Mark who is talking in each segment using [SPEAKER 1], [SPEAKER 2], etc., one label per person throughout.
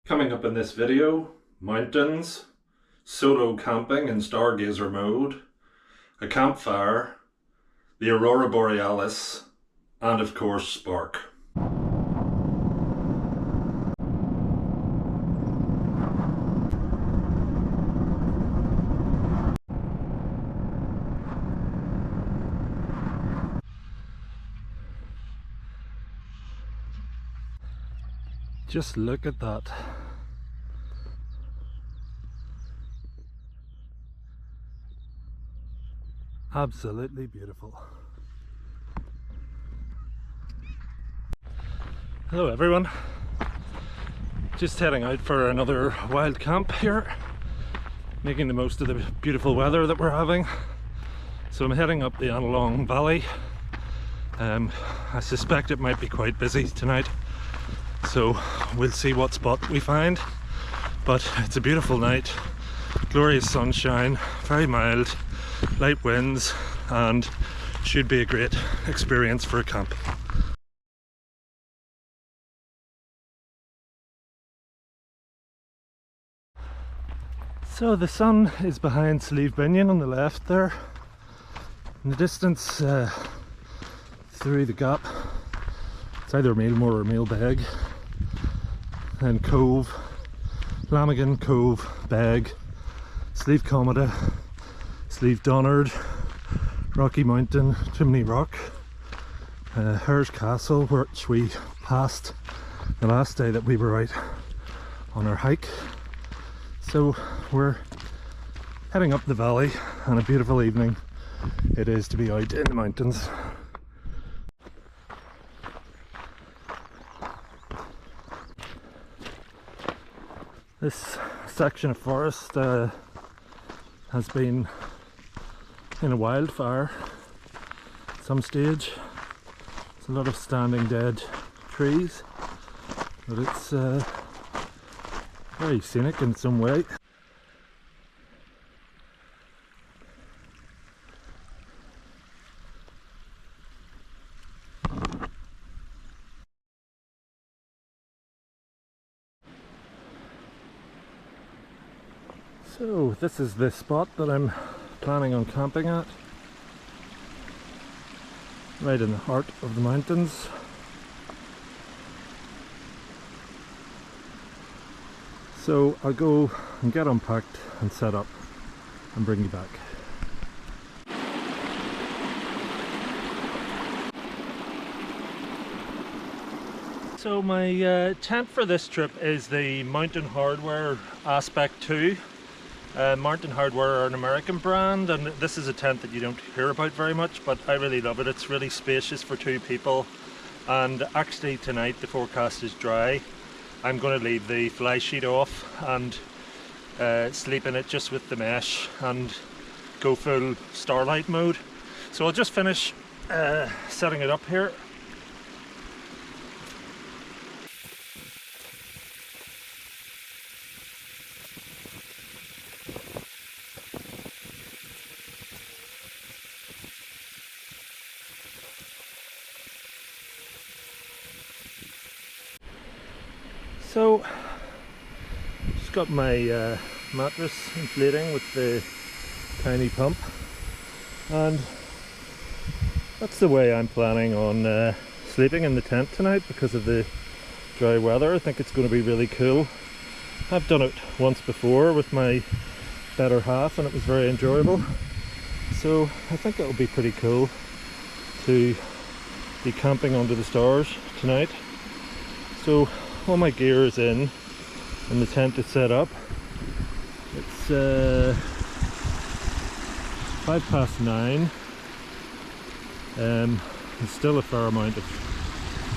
[SPEAKER 1] Coming up in this video, mountains, solo camping in stargazer mode, a campfire, the Aurora Borealis, and of course Spark. Just look at that. Absolutely beautiful. Hello everyone. Just heading out for another wild camp here, making the most of the beautiful weather that we're having. So I'm heading up the Annalong Valley. I suspect it might be quite busy tonight, so we'll see what spot we find. But it's a beautiful night, glorious sunshine, very mild, light winds, and should be a great experience for a camp. So the sun is behind Slieve Binnion on the left there. In the distance through the gap, it's either Mealmore or Mealbeg, then Cove, Lamigan, Cove, Beg, Slieve Comida, Slieve Donard, Rocky Mountain, Chimney Rock, Hers Castle, which we passed the last day that we were out on our hike. So we're heading up the valley, and a beautiful evening it is to be out in the mountains. This section of forest has been in a wildfire at some stage. It's a lot of standing dead trees, but it's very scenic in some way. So this is the spot that I'm planning on camping at, right in the heart of the mountains. So I'll go and get unpacked and set up and bring you back. So my tent for this trip is the Mountain Hardwear Aspect 2. Mountain Hardwear are an American brand, and this is a tent that you don't hear about very much, but I really love it. It's really spacious for two people, and actually tonight the forecast is dry. I'm going to leave the fly sheet off and sleep in it just with the mesh and go full starlight mode. So I'll just finish setting it up here. So, just got my mattress inflating with the tiny pump, and that's the way I'm planning on sleeping in the tent tonight because of the dry weather. I think it's going to be really cool. I've done it once before with my better half and it was very enjoyable, so I think it'll be pretty cool to be camping under the stars tonight. So all my gear is in and the tent is set up. It's 9:05. There's still a fair amount of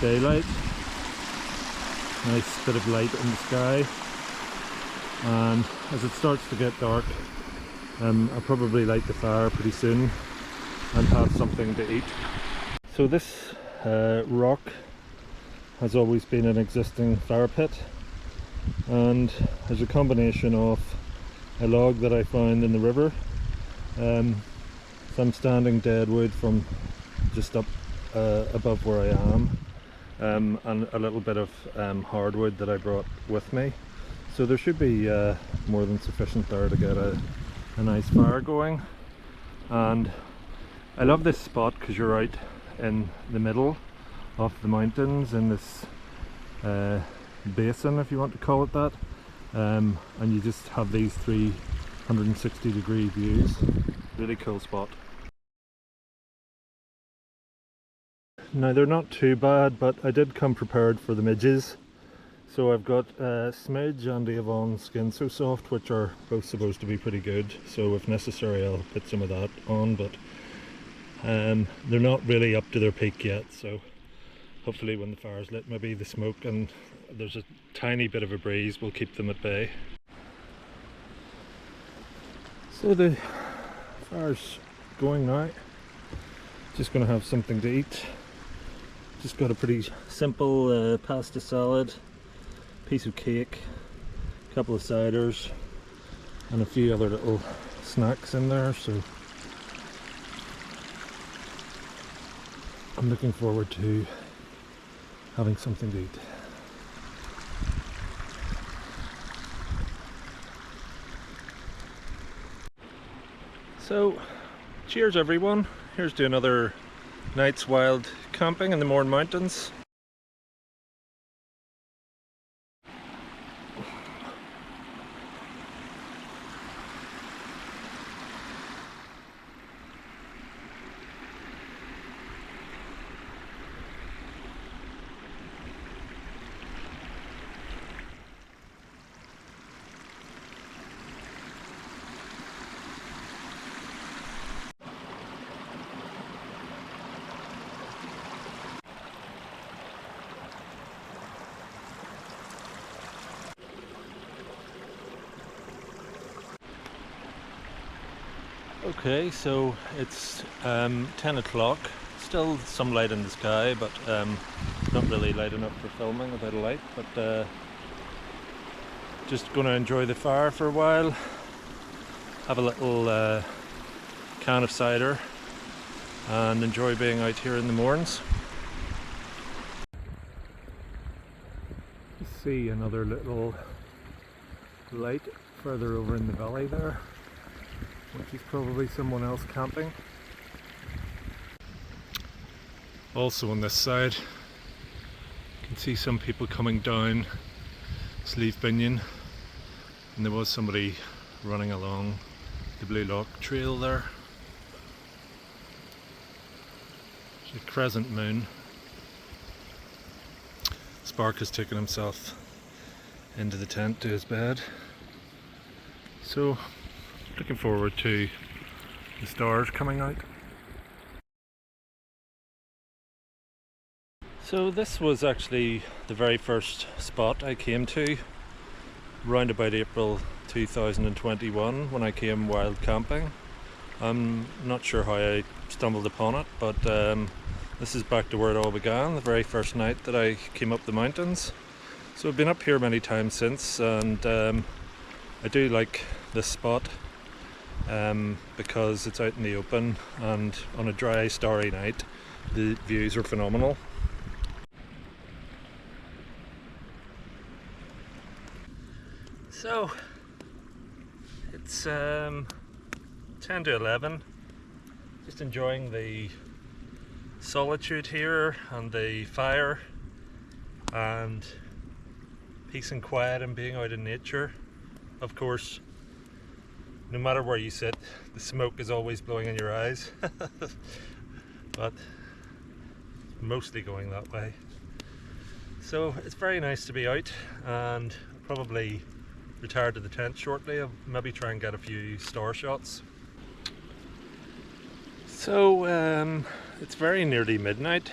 [SPEAKER 1] daylight, nice bit of light in the sky, and as it starts to get dark I'll probably light the fire pretty soon and have something to eat. So this rock has always been an existing fire pit, and there's a combination of a log that I found in the river, some standing dead wood from just up above where I am, and a little bit of hardwood that I brought with me. So there should be more than sufficient there to get a nice fire going. And I love this spot because you're out in the middle of the mountains in this basin, if you want to call it that, and you just have these 360-degree views. Really cool spot. Now they're not too bad, but I did come prepared for the midges. So I've got Smidge and Avon Skin So Soft, which are both supposed to be pretty good, so if necessary I'll put some of that on, but they're not really up to their peak yet, so hopefully when the fire's lit, maybe the smoke and there's a tiny bit of a breeze will keep them at bay. So the fire's going now. Just going to have something to eat. Just got a pretty simple pasta salad, piece of cake, a couple of ciders and a few other little snacks in there, so I'm looking forward to having something to eat. So cheers everyone, here's to another night's wild camping in the Mourne Mountains. Okay, so it's 10 o'clock, still some light in the sky, but not really light enough for filming without a light, but just going to enjoy the fire for a while, have a little can of cider and enjoy being out here in the Mournes. See another little light further over in the valley there, which is probably someone else camping. Also on this side you can see some people coming down Sleeve Binnion, and there was somebody running along the Blue Lock trail there. There's a crescent moon. Spark has taken himself into the tent to his bed, so looking forward to the stars coming out. So this was actually the very first spot I came to round about April 2021 when I came wild camping. I'm not sure how I stumbled upon it, but this is back to where it all began, the very first night that I came up the mountains. So I've been up here many times since, and I do like this spot because it's out in the open, and on a dry, starry night the views are phenomenal. So it's 10 to 11, just enjoying the solitude here and the fire and peace and quiet and being out in nature. Of course, no matter where you sit, the smoke is always blowing in your eyes, but mostly going that way. So it's very nice to be out, and I'll probably retire to the tent shortly. I'll maybe try and get a few star shots. So it's very nearly midnight,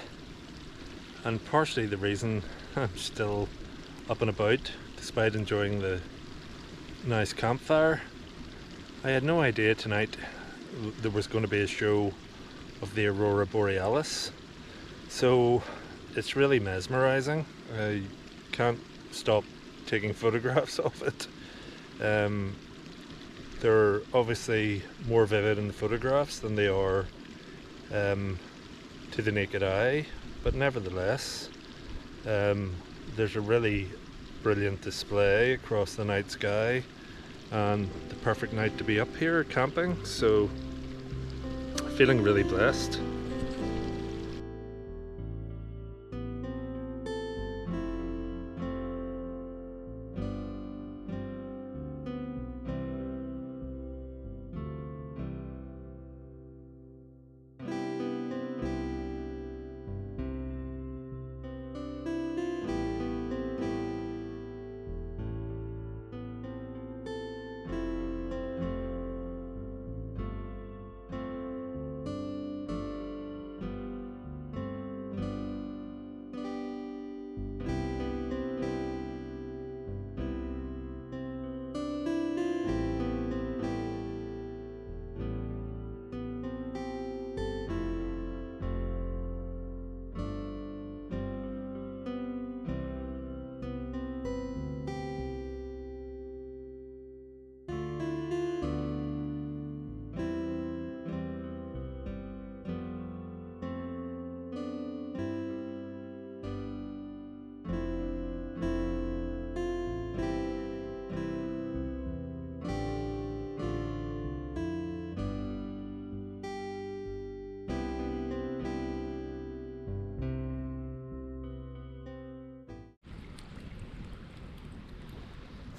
[SPEAKER 1] and partially the reason I'm still up and about despite enjoying the nice campfire. I had no idea tonight there was going to be a show of the Aurora Borealis, so it's really mesmerizing. I can't stop taking photographs of it. They're obviously more vivid in the photographs than they are to the naked eye, but nevertheless there's a really brilliant display across the night sky and the perfect night to be up here camping, so feeling really blessed.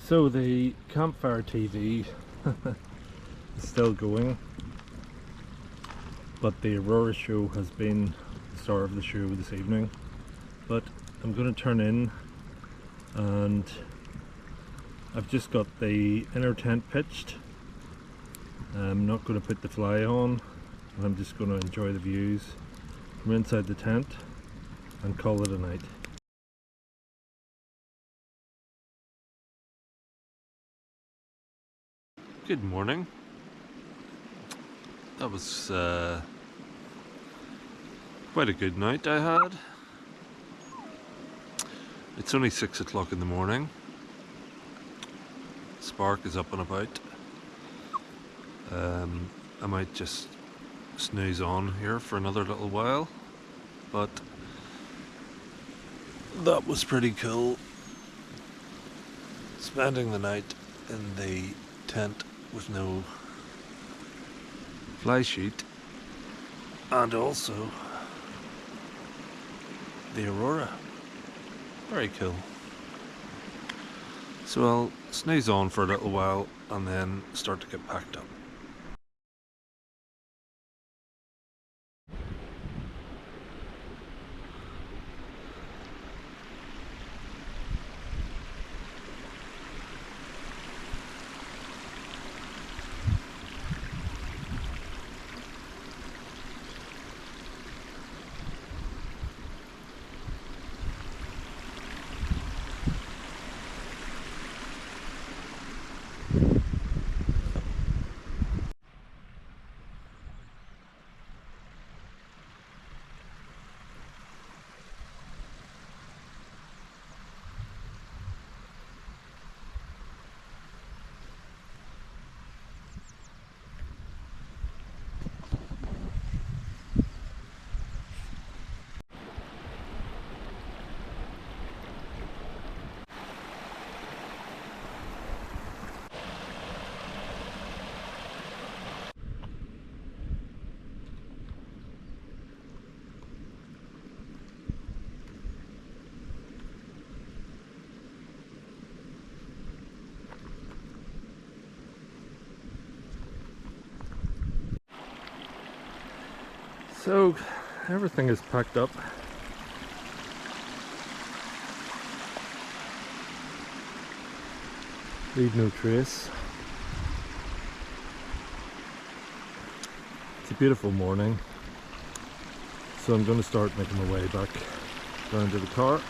[SPEAKER 1] So the campfire TV is still going, but the Aurora show has been the star of the show this evening. But I'm going to turn in, and I've just got the inner tent pitched. I'm not going to put the fly on, I'm just going to enjoy the views from inside the tent and call it a night. Good morning. That was quite a good night I had. It's only 6 o'clock in the morning. Spark is up and about. I might just snooze on here for another little while, but that was pretty cool. Spending the night in the tent with no fly sheet, and also the Aurora. Very cool. So I'll snooze on for a little while and then start to get packed up. So everything is packed up. Leave no trace. It's a beautiful morning, so I'm going to start making my way back down to the car.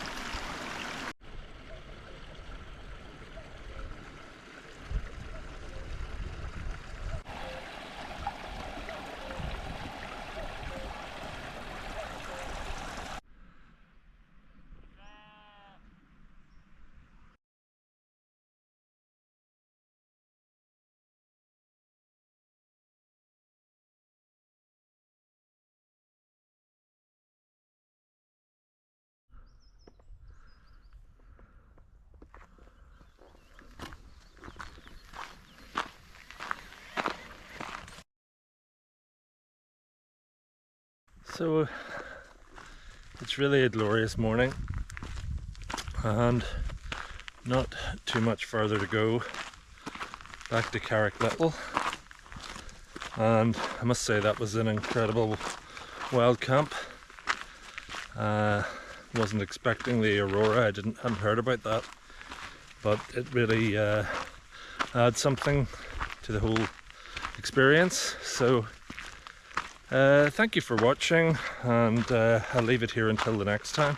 [SPEAKER 1] So it's really a glorious morning and not too much further to go back to Carrick Little, and I must say that was an incredible wild camp. Wasn't expecting the Aurora, I hadn't heard about that, but it really adds something to the whole experience. So thank you for watching, and I'll leave it here until the next time.